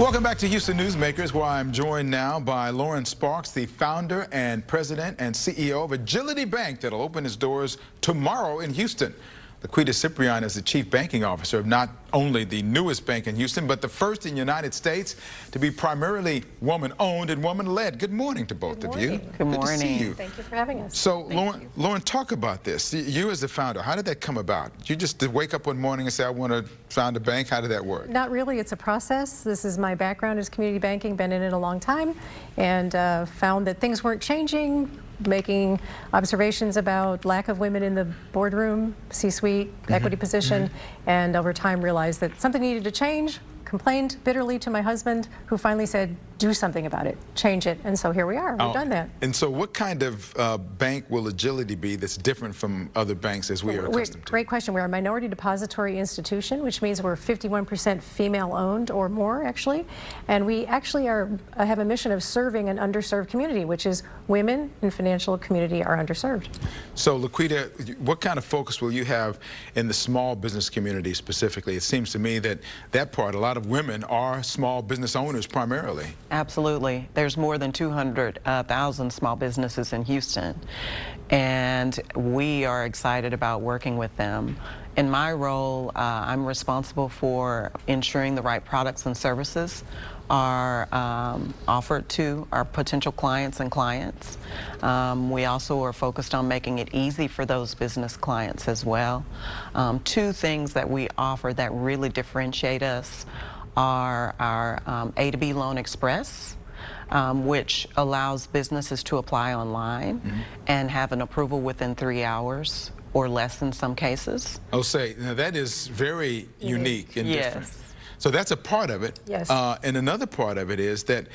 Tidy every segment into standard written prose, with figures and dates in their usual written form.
Welcome back to Houston Newsmakers, where I'm joined now by Lauren Sparks, the founder and president and CEO of Agility Bank that'll open its doors tomorrow in Houston. Laquita Ciprian is the chief banking officer of not only the newest bank in Houston, but the first in the United States to be primarily woman-owned and woman-led. Good morning to both of you. Good morning. Good to see you. Thank you for having us. So, Lauren, talk about this. You as the founder, how did that come about? You just wake up one morning and say, I want to found a bank? How did that work? Not really. It's a process. This is my background as community banking, been in it a long time, and found that things weren't changing, making observations about lack of women in the boardroom, C-suite, equity position, and over time realized that something needed to change. Complained bitterly to my husband, who finally said, do something about it, change it, and so here we are. We've done that. And so what kind of bank will Agility be that's different from other banks as we are accustomed to? Great question. We're a minority depository institution, which means we're 51% female-owned or more, actually, and we actually have a mission of serving an underserved community, which is women in financial community are underserved. So, Laquita, what kind of focus will you have in the small business community specifically? It seems to me that that part, a lot of women are small business owners primarily. Absolutely. There's more than 200,000 small businesses in Houston, and we are excited about working with them. In my role, I'm responsible for ensuring the right products and services are offered to our potential clients and clients. We also are focused on making it easy for those business clients as well. Two things that we offer that really differentiate us are our A to B Loan Express, which allows businesses to apply online and have an approval within 3 hours or less in some cases. Oh, say, now that is very unique and different. Yes. So that's a part of it. Yes. And another part of it is that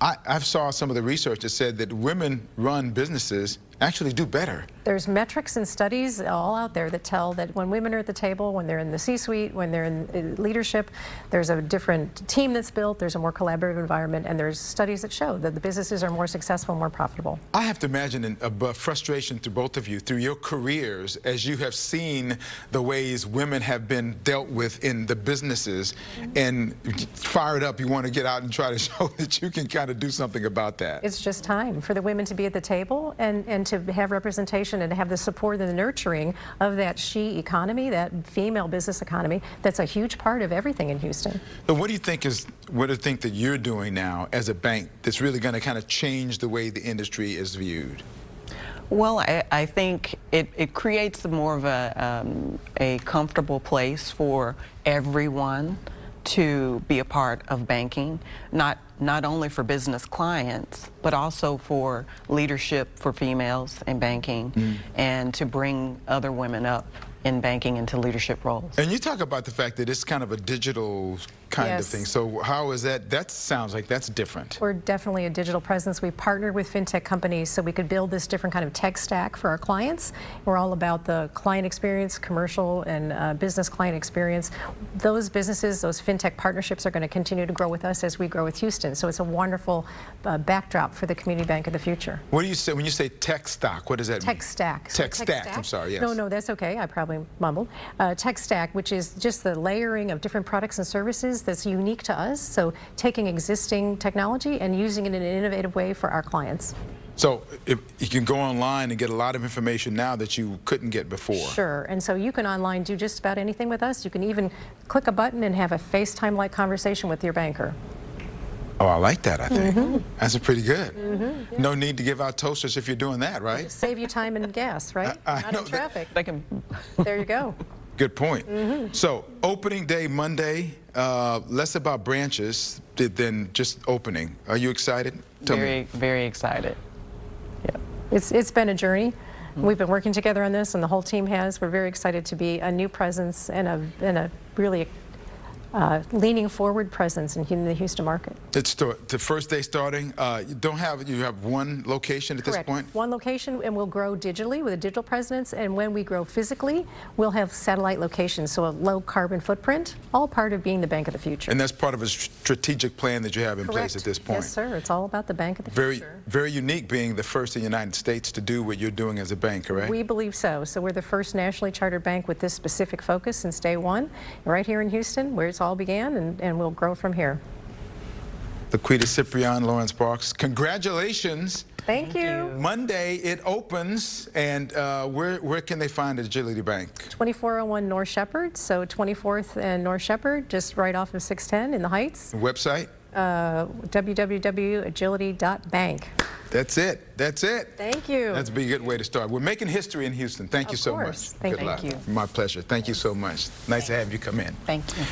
I saw some of the research that said that women-run businesses actually do better. There's metrics and studies all out there that tell that when women are at the table, when they're in the C-suite, when they're in leadership, there's a different team that's built, there's a more collaborative environment, and there's studies that show that the businesses are more successful, more profitable. I have to imagine a frustration to both of you through your careers as you have seen the ways women have been dealt with in the businesses, and fired up, you want to get out and try to show that you can kind of do something about that. It's just time for the women to be at the table and to have representation and to have the support and the nurturing of that she economy, that female business economy. That's a huge part of everything in Houston. But what do you think that you're doing now as a bank that's really going to kind of change the way the industry is viewed? Well, I think it creates more of a comfortable place for everyone to be a part of banking, not only for business clients, but also for leadership for females in banking, and to bring other women up in banking into leadership roles. And you talk about the fact that it's kind of a digital kind of thing. So how is that? That sounds like that's different. We're definitely a digital presence. We partnered with fintech companies so we could build this different kind of tech stack for our clients. We're all about the client experience, commercial and business client experience. Those businesses, those fintech partnerships are going to continue to grow with us as we grow with Houston. So it's a wonderful backdrop for the community bank of the future. What do you say when you say tech stack? What does that mean? Tech stack. Tech stack. I'm sorry. Yes. No, that's okay. I probably mumbled. Tech stack, which is just the layering of different products and services that's unique to us. So taking existing technology and using it in an innovative way for our clients. So if you can go online and get a lot of information now that you couldn't get before. Sure, and so you can online do just about anything with us. You can even click a button and have a FaceTime-like conversation with your banker. Oh, I like that, I think. That's pretty good. Yeah. No need to give out toasters if you're doing that, right? Save you time and gas, right? Not in traffic. There you go. Good point. So opening day Monday, less about branches than just opening. Are you excited? Very excited. Yeah. It's been a journey. We've been working together on this, and the whole team has. We're very excited to be a new presence and a really leaning forward presence in the Houston market. It's the first day starting. You have one location at Correct. This point? One location, and we'll grow digitally with a digital presence, and when we grow physically, we'll have satellite locations, so a low carbon footprint, all part of being the bank of the future. And that's part of a strategic plan that you have in place at this point. Yes, sir. It's all about the bank of the future. Very unique, being the first in the United States to do what you're doing as a bank, correct? We believe so. So we're the first nationally chartered bank with this specific focus since day one, right here in Houston, where it's all began, and we'll grow from here. Laquita Ciprian, Lauren Sparks, congratulations. Thank you. Monday it opens, and where can they find Agility Bank? 2401 North Shepherd, so 24th and North Shepherd, just right off of 610 in the Heights. Website? www.agility.bank. That's it. That's it. Thank you. That's a good way to start. We're making history in Houston. Thank you so much. Thank Good luck. you. My pleasure. Thank you so much. Nice to have you come in. Thank you.